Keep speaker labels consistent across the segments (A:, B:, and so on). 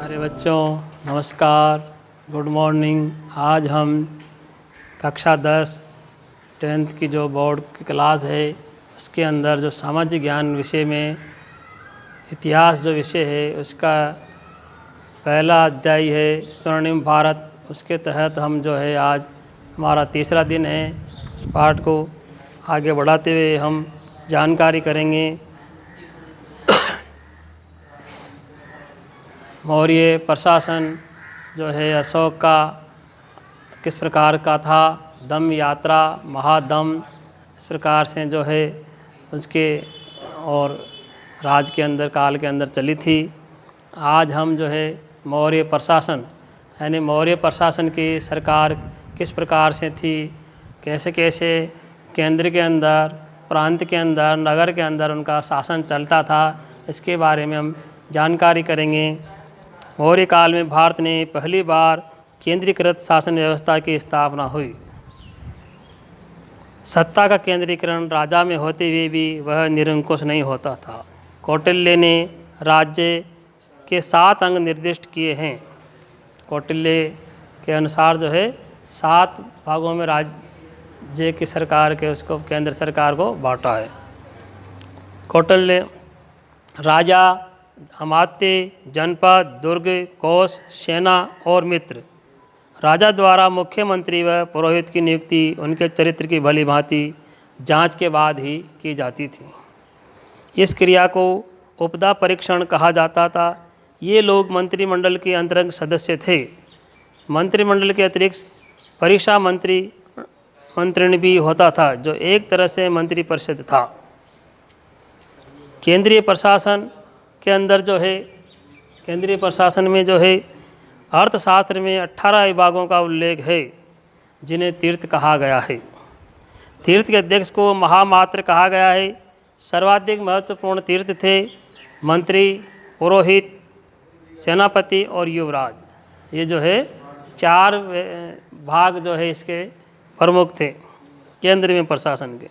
A: प्यारे बच्चों, नमस्कार, गुड मॉर्निंग। आज हम कक्षा 10 10th की जो बोर्ड की क्लास है उसके अंदर जो सामाजिक ज्ञान विषय में इतिहास जो विषय है उसका पहला अध्याय है स्वर्णिम भारत। उसके तहत हम जो है आज हमारा तीसरा दिन है। उस पाठ को आगे बढ़ाते हुए हम जानकारी करेंगे। मौर्य प्रशासन जो है अशोक का किस प्रकार का था, दम यात्रा, महादम, इस प्रकार से जो है उसके और राज के अंदर काल के अंदर चली थी। आज हम जो है मौर्य प्रशासन यानी मौर्य प्रशासन की सरकार किस प्रकार से थी, कैसे कैसे केंद्र के अंदर, प्रांत के अंदर, नगर के अंदर उनका शासन चलता था, इसके बारे में हम जानकारी करेंगे। मौर्य काल में भारत ने पहली बार केंद्रीकृत शासन व्यवस्था की स्थापना हुई। सत्ता का केंद्रीकरण राजा में होते हुए भी वह निरंकुश नहीं होता था। कौटिल्य ने राज्य के 7 अंग निर्दिष्ट किए हैं। कौटिल्य के अनुसार जो है 7 भागों में राज्य की सरकार के उसको केंद्र सरकार को बांटा है। कौटिल्य राजा, अमात्य, जनपद, दुर्ग, कोष, सेना और मित्र। राजा द्वारा मुख्यमंत्री व पुरोहित की नियुक्ति उनके चरित्र की भली भांति जांच के बाद ही की जाती थी। इस क्रिया को उपदा परीक्षण कहा जाता था। ये लोग मंत्रिमंडल के अंतरंग सदस्य थे। मंत्रिमंडल के अतिरिक्त परीक्षा मंत्रिण भी होता था, जो एक तरह से मंत्रिपरिषद था। केंद्रीय प्रशासन के अंदर जो है केंद्रीय प्रशासन में जो है अर्थशास्त्र में 18 विभागों का उल्लेख है, जिन्हें तीर्थ कहा गया है। तीर्थ के अध्यक्ष को महामात्र कहा गया है। सर्वाधिक महत्वपूर्ण तीर्थ थे मंत्री, पुरोहित, सेनापति और युवराज। ये जो है 4 भाग जो है इसके प्रमुख थे केंद्र में प्रशासन के।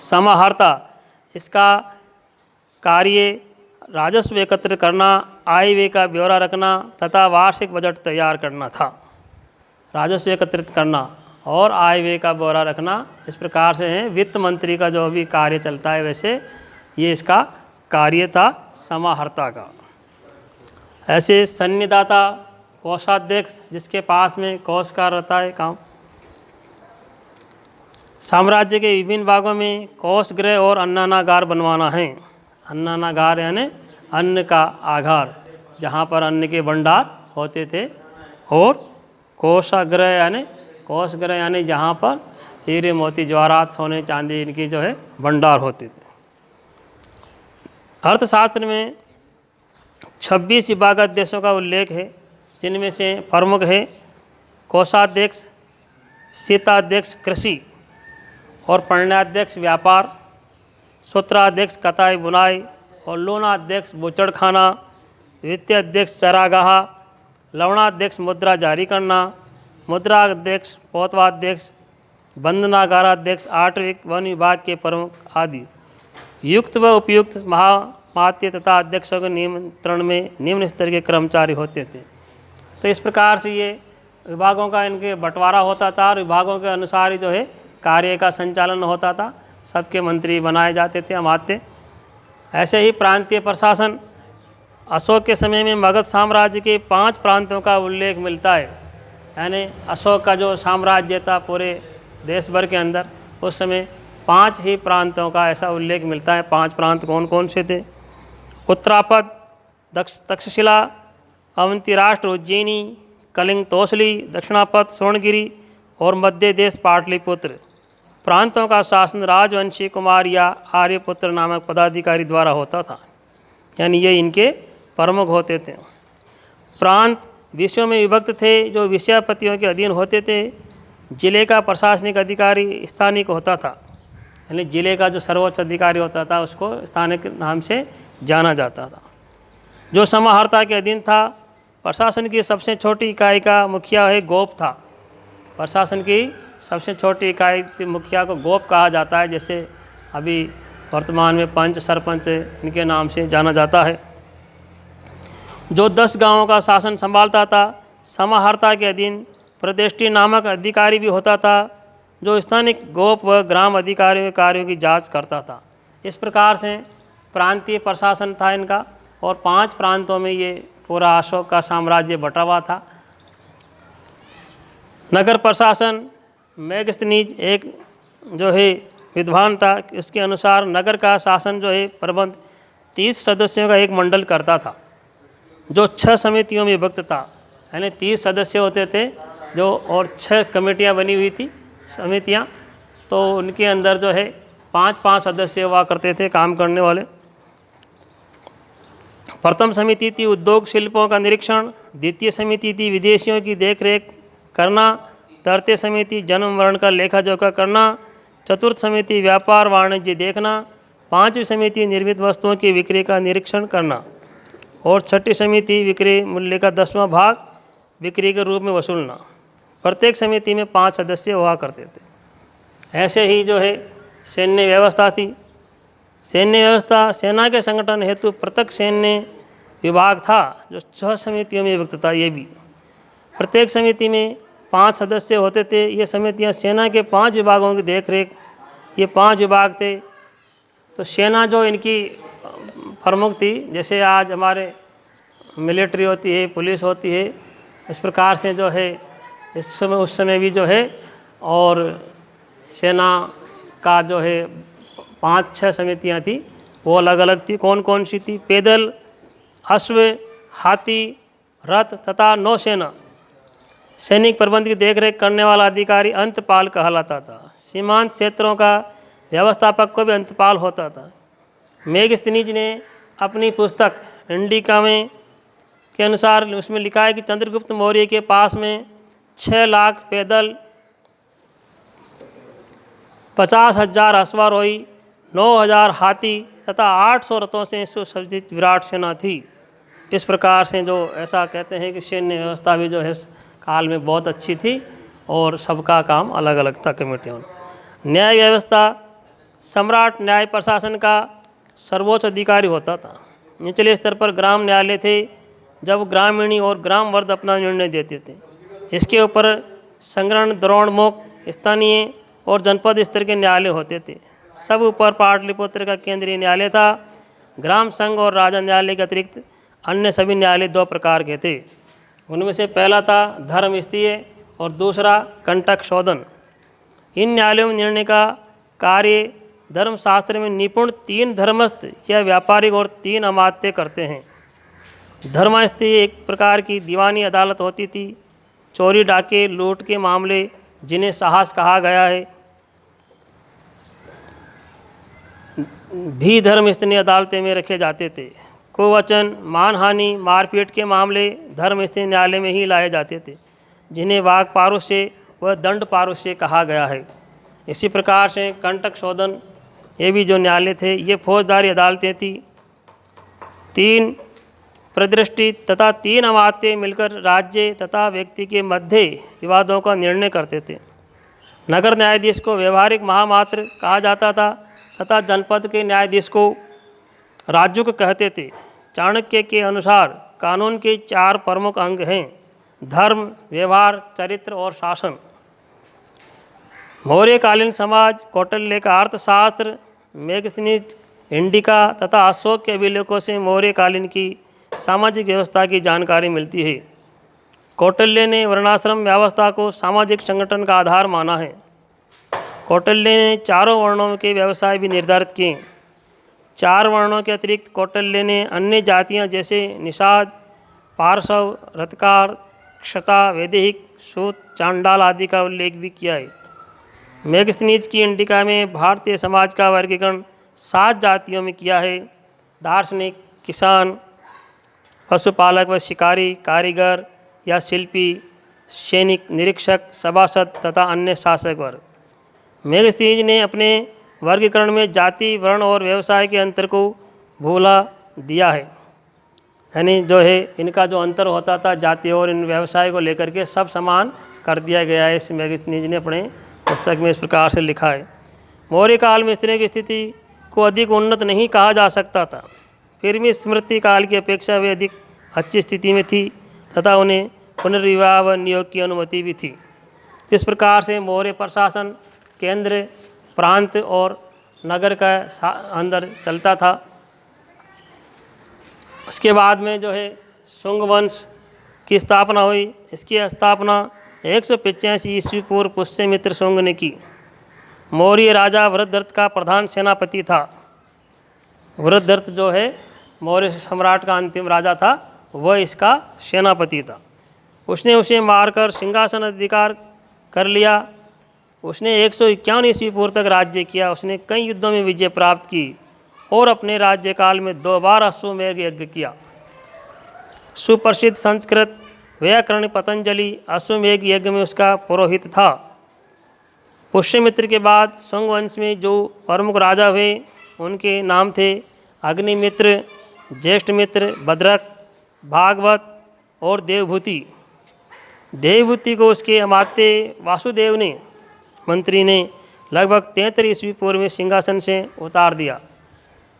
A: समाहर्ता, इसका कार्य राजस्व एकत्र करना, आय व्यय का ब्यौरा रखना तथा वार्षिक बजट तैयार करना था। राजस्व एकत्रित करना और आय व्यय का ब्यौरा रखना, इस प्रकार से है वित्त मंत्री का जो भी कार्य चलता है, वैसे ये इसका कार्य था समाहर्ता का। ऐसे सन्निदाता, कोषाध्यक्ष, जिसके पास में कोष का रहता है काम। साम्राज्य के विभिन्न भागों में कोष गृह और अन्नागार बनवाना है। अन्नागार यानी अन्न का आगार, जहाँ पर अन्न के भंडार होते थे, और कोषगृह यानी जहाँ पर हीरे मोती जवाहरात, सोने चांदी इनकी जो है भंडार होते थे। अर्थशास्त्र में 26 विभागाध्यक्षों का उल्लेख है, जिनमें से प्रमुख है कोषाध्यक्ष, शीताध्यक्ष कृषि और पण्याध्यक्ष व्यापार, सूत्राध्यक्ष कताई बुनाई और लोनाध्यक्ष बुचड़खाना, वित्तीय अध्यक्ष चरागाह, लवणाध्यक्ष मुद्रा जारी करना, मुद्राध्यक्ष पोतवाध्यक्ष, बंधनागाराध्यक्ष, आठविक वन विभाग के प्रमुख आदि। युक्त व उपयुक्त महामात्य तथा अध्यक्षों के नियंत्रण में निम्न स्तर के कर्मचारी होते थे। तो इस प्रकार से ये विभागों का इनके बंटवारा होता था और विभागों के अनुसार ही जो है कार्य का संचालन होता था। सबके मंत्री बनाए जाते थे, अमात्य। ऐसे ही प्रांतीय प्रशासन, अशोक के समय में मगध साम्राज्य के 5 प्रांतों का उल्लेख मिलता है। यानी अशोक का जो साम्राज्य था पूरे देश भर के अंदर, उस समय 5 ही प्रांतों का ऐसा उल्लेख मिलता है। 5 प्रांत कौन कौन से थे? उत्तरापद, तक्षशिला, अवंती राष्ट्र उज्जैनी, कलिंग तोसली, दक्षिणापद स्वर्णगिरी और मध्य देश पाटलिपुत्र। प्रांतों का शासन राजवंशी कुमार या आर्यपुत्र नामक पदाधिकारी द्वारा होता था, यानी ये इनके प्रमुख होते थे। प्रांत विषयों में विभक्त थे, जो विषयापतियों के अधीन होते थे। जिले का प्रशासनिक अधिकारी स्थानिक होता था, यानी जिले का जो सर्वोच्च अधिकारी होता था उसको स्थानिक नाम से जाना जाता था। जो समाहर्ता के अधीन था। प्रशासन की सबसे छोटी इकाई का मुखिया है गोप था। प्रशासन की सबसे छोटी इकाई मुखिया को गोप कहा जाता है, जैसे अभी वर्तमान में पंच, सरपंच इनके नाम से जाना जाता है। जो 10 गांवों का शासन संभालता था। समाहर्ता के अधीन प्रदेष्टि नामक अधिकारी भी होता था, जो स्थानिक गोप व ग्राम अधिकारियों के कार्यों की जांच करता था। इस प्रकार से प्रांतीय प्रशासन था इनका, और 5 प्रांतों में ये पूरा अशोक का साम्राज्य बटा हुआ था। नगर प्रशासन, मेगस्थनीज एक जो है विद्वान था, इसके अनुसार नगर का शासन जो है प्रबंध 30 सदस्यों का एक मंडल करता था, जो 6 समितियों में विभक्त था। यानी 30 सदस्य होते थे जो, और 6 कमेटियां बनी हुई थी, समितियां। तो उनके अंदर जो है 5-5 सदस्य हुआ करते थे काम करने वाले। प्रथम समिति थी उद्योग शिल्पों का निरीक्षण, द्वितीय समिति थी विदेशियों की देखरेख करना, तृतीय समिति जन्म मरण का लेखा जोखा करना, चतुर्थ समिति व्यापार वाणिज्य देखना, 5वीं समिति निर्मित वस्तुओं की बिक्री का निरीक्षण करना, और 6ठी समिति विक्रय मूल्य का 10वां भाग बिक्री के रूप में वसूलना। प्रत्येक समिति में 5 सदस्य हुआ करते थे। ऐसे ही जो है सैन्य व्यवस्था थी। सैन्य व्यवस्था, सेना के संगठन हेतु पृथक सैन्य विभाग था, जो 6 समितियों में विभक्त था। ये भी प्रत्येक समिति में 5 सदस्य होते थे। ये समितियां सेना के 5 विभागों की देखरेख, ये 5 विभाग थे। तो सेना जो इनकी प्रमुख थी, जैसे आज हमारे मिलिट्री होती है, पुलिस होती है, इस प्रकार से जो है इस समय उस समय भी जो है, और सेना का जो है 5-6 समितियां थी, वो अलग अलग थी। कौन कौन सी थी? पैदल, अश्व, हाथी, रथ तथा नौसेना। सैनिक प्रबंध की देखरेख करने वाला अधिकारी अंतपाल कहलाता था। सीमांत क्षेत्रों का व्यवस्थापक को भी अंतपाल होता था। मेगस्थनीज ने अपनी पुस्तक इंडिका में के अनुसार उसमें लिखा है कि चंद्रगुप्त मौर्य के पास में 6 लाख पैदल, 50,000 अश्वारोही, 9,000 हाथी तथा 800 रथों से सुसज्जित विराट सेना थी। इस प्रकार से जो ऐसा कहते हैं कि सैन्य व्यवस्था भी जो है उस काल में बहुत अच्छी थी, और सबका काम अलग अलग था कमेटियों में। न्याय व्यवस्था, सम्राट न्याय प्रशासन का सर्वोच्च अधिकारी होता था। निचले स्तर पर ग्राम न्यायालय थे, जब ग्रामीणी और ग्राम वर्द अपना निर्णय देते थे। इसके ऊपर संग्रहण, द्रोणमुख, स्थानीय और जनपद स्तर के न्यायालय होते थे। सब ऊपर पाटलिपुत्र का केंद्रीय न्यायालय था। ग्राम संघ और राजा न्यायालय के अतिरिक्त अन्य सभी न्यायालय 2 प्रकार के थे। उनमें से पहला था धर्मस्थीय और दूसरा कंटक शोधन। इन न्यायालयों में निर्णय का कार्य धर्मशास्त्र में निपुण 3 धर्मस्थ या व्यापारिक और 3 अमात्य करते हैं। धर्मस्थीय एक प्रकार की दीवानी अदालत होती थी। चोरी, डाके, लूट के मामले जिन्हें साहस कहा गया है भी धर्मस्थलीय अदालतें में रखे जाते थे। कुवचन, मानहानि, मारपीट के मामले धर्मस्थलीय न्यायालय में ही लाए जाते थे, जिन्हें वाग पारुष्य व दंड पारुष्य कहा गया है। इसी प्रकार से कंटक शोधन, ये भी जो न्यायालय थे, ये फौजदारी अदालतें थी। 3 प्रदृष्टि तथा 3 अमात्य मिलकर राज्य तथा व्यक्ति के मध्य विवादों का निर्णय करते थे। नगर न्यायाधीश को व्यवहारिक महामात्र कहा जाता था तथा जनपद के न्यायाधीश को राजुक कहते थे। चाणक्य के अनुसार कानून के 4 प्रमुख अंग हैं: धर्म, व्यवहार, चरित्र और शासन। मौर्यकालीन समाज, कौटिल्य का अर्थशास्त्र, मेगस्थनीज, इंडिका तथा अशोक के अभिलेखों से मौर्यकालीन की सामाजिक व्यवस्था की जानकारी मिलती है। कौटिल्य ने वर्णाश्रम व्यवस्था को सामाजिक संगठन का आधार माना है। कौटिल्य ने 4 वर्णों के व्यवसाय भी निर्धारित किए। 4 वर्णों के अतिरिक्त कौटिल्य ने अन्य जातियां जैसे निषाद, पार्श्व, रथकार, क्षता, वैदेहिक, सूत, चांडाल आदि का उल्लेख भी किया है। मेगस्थनीज की इंडिका में भारतीय समाज का वर्गीकरण 7 जातियों में किया है: दार्शनिक, किसान, पशुपालक व शिकारी, कारीगर या शिल्पी, सैनिक, निरीक्षक, सभासद तथा अन्य शासक वर्ग। मेगस्थनीज ने अपने वर्गीकरण में जाति, वर्ण और व्यवसाय के अंतर को भूला दिया है। यानी जो है इनका जो अंतर होता था जाति और इन व्यवसाय को लेकर के सब समान कर दिया गया है। इस मेगस्थनीज ने अपने पुस्तक में इस प्रकार से लिखा है। मौर्य काल में स्त्रियों की स्थिति को अधिक उन्नत नहीं कहा जा सकता था, फिर भी स्मृति काल की अपेक्षा वे अधिक अच्छी स्थिति में थी तथा उन्हें पुनर्विवाह व नियोग की अनुमति भी थी। इस प्रकार से मौर्य प्रशासन केंद्र, प्रांत और नगर का अंदर चलता था। उसके बाद में जो है शुंग वंश की स्थापना हुई। इसकी स्थापना 185 ईस्वी पूर्व पुष्यमित्र शुंग ने की। मौर्य राजा वृद्धरथ का प्रधान सेनापति था। वृद्धरथ जो है मौर्य सम्राट का अंतिम राजा था, वह इसका सेनापति था। उसने उसे मारकर सिंहासन अधिकार कर लिया। उसने 151 ईस्वी पूर्व तक राज्य किया। उसने कई युद्धों में विजय प्राप्त की और अपने राज्यकाल में 2 बार अश्वमेध यज्ञ किया। सुप्रसिद्ध संस्कृत व्याकरण पतंजलि अश्वमेध यज्ञ में उसका पुरोहित था। पुष्यमित्र के बाद शुंग वंश में जो प्रमुख राजा हुए उनके नाम थे अग्निमित्र, ज्येष्ठमित्र, भद्रक, भागवत और देवभूति। देवभूति को उसके अमात्य वासुदेव ने, मंत्री ने, लगभग 33 ईस्वी पूर्व में सिंहासन से उतार दिया।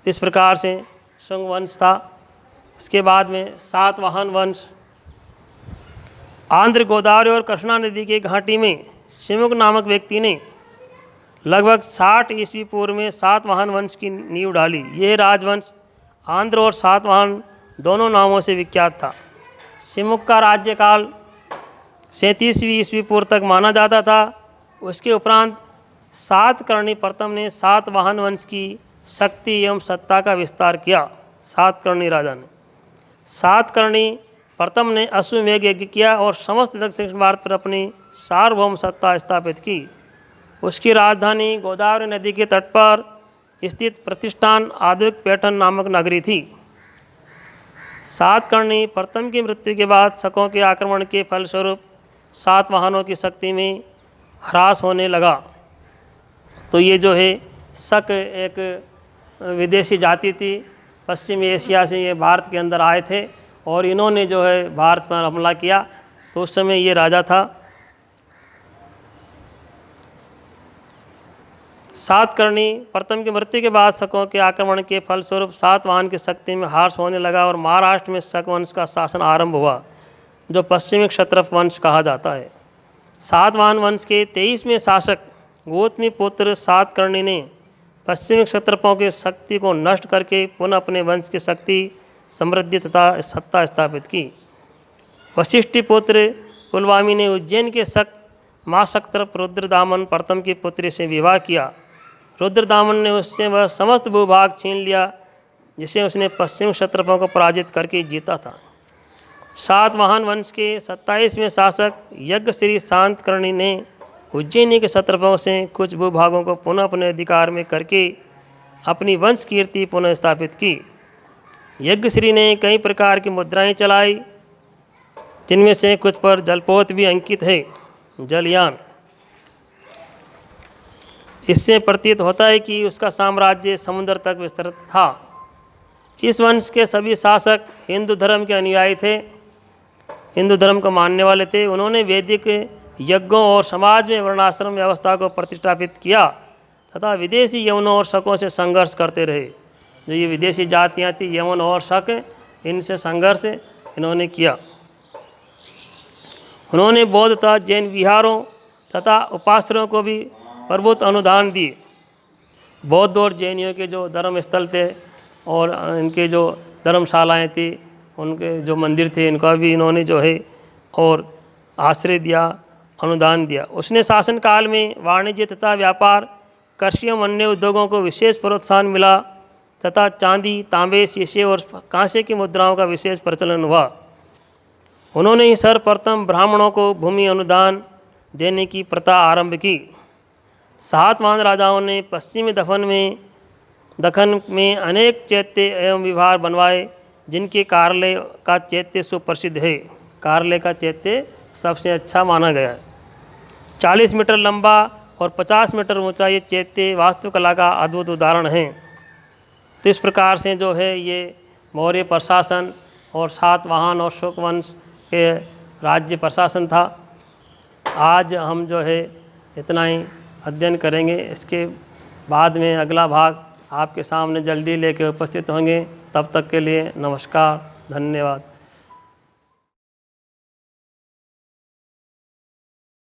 A: इस प्रकार से शुंग वंश था। उसके बाद में सातवाहन वंश। आंध्र, गोदावरी और कृष्णा नदी के घाटी में शिमुक नामक व्यक्ति ने लगभग 60 ईस्वी पूर्व में सातवाहन वंश की नींव डाली। ये राजवंश आंध्र और सातवाहन दोनों नामों से विख्यात था। शिमुक का राज्यकाल 37वीं ईस्वी पूर्व तक माना जाता था। उसके उपरांत सातकर्णी प्रथम ने सातवाहन वंश की शक्ति एवं सत्ता का विस्तार किया। सातकर्णी राजा ने, सातकर्णी प्रथम ने अश्वमेध यज्ञ किया और समस्त दक्षिण भारत पर अपनी सार्वभौम सत्ता स्थापित की। उसकी राजधानी गोदावरी नदी के तट पर स्थित प्रतिष्ठान आधुनिक पैठन नामक नगरी थी। सातकर्णी प्रथम की मृत्यु के बाद शकों के आक्रमण के फलस्वरूप सातवाहनों की शक्ति में ह्रास होने लगा। तो ये जो है शक एक विदेशी जाति थी, पश्चिमी एशिया से ये भारत के अंदर आए थे और इन्होंने जो है भारत पर हमला किया। तो उस समय ये राजा था। सातकर्णी प्रथम की मृत्यु के बाद शकों के आक्रमण के फलस्वरूप सातवाहन की शक्ति में ह्रास होने लगा और महाराष्ट्र में शक वंश का शासन आरंभ हुआ, जो पश्चिमी क्षत्रप वंश कहा जाता है। सातवाहन वंश के 23वें शासक गौतमी पुत्र सातकर्णी ने पश्चिमी क्षत्रपों की शक्ति को नष्ट करके पुनः अपने वंश की शक्ति, समृद्धि तथा सत्ता स्थापित की। वशिष्ठी पुत्र पुलवामी ने उज्जैन के शक महाक्षत्रप रुद्रदामन प्रथम की पुत्री से विवाह किया। रुद्रदामन ने उससे वह समस्त भूभाग छीन लिया जिसे उसने पश्चिमी क्षत्रपों को पराजित करके जीता था। सातवाहन वंश के 27वें शासक यज्ञश्री शांतकर्णी ने उज्जैनी के क्षत्रपों से कुछ भूभागों को पुनः अपने अधिकार में करके अपनी वंश कीर्ति पुनः स्थापित की। यज्ञश्री ने कई प्रकार की मुद्राएं चलाई, जिनमें से कुछ पर जलपोत भी अंकित है, जलयान। इससे प्रतीत होता है कि उसका साम्राज्य समुद्र तक विस्तृत था। इस वंश के सभी शासक हिंदू धर्म के अनुयायी थे, हिंदू धर्म को मानने वाले थे। उन्होंने वैदिक यज्ञों और समाज में वर्णाश्रम व्यवस्था को प्रतिष्ठापित किया तथा विदेशी यवनों और शकों से संघर्ष करते रहे। जो ये विदेशी जातियाँ थी, यवन और शक, इनसे संघर्ष इन्होंने किया। उन्होंने बौद्ध तथा जैन विहारों तथा उपासनाओं को भी प्रभुत्व अनुदान दिए। बौद्ध और जैनियों के जो धर्म स्थल थे और इनके जो धर्मशालाएँ थी, उनके जो मंदिर थे, इनका भी इन्होंने जो है और आश्रय दिया, अनुदान दिया। उसने शासनकाल में वाणिज्य तथा व्यापार, कृषि एवं अन्य उद्योगों को विशेष प्रोत्साहन मिला तथा चांदी, तांबे, शीशे और कांसे की मुद्राओं का विशेष प्रचलन हुआ। उन्होंने ही सर्वप्रथम ब्राह्मणों को भूमि अनुदान देने की प्रथा आरंभ की। सातवाहन राजाओं ने पश्चिमी दखन में अनेक चैत्य एवं विहार बनवाए, जिनके कार्यालय का चैत्य सुप्रसिद्ध है। कार्यालय का चैत्य सबसे अच्छा माना गया है। 40 मीटर लंबा और 50 मीटर ऊंचा ये चैत्य वास्तुकला का अद्भुत उदाहरण है। तो इस प्रकार से जो है ये मौर्य प्रशासन और सातवाहन और शुक वंश के राज्य प्रशासन था। आज हम जो है इतना ही अध्ययन करेंगे। इसके बाद में अगला भाग आपके सामने जल्दी लेके उपस्थित होंगे। तब तक के लिए नमस्कार, धन्यवाद।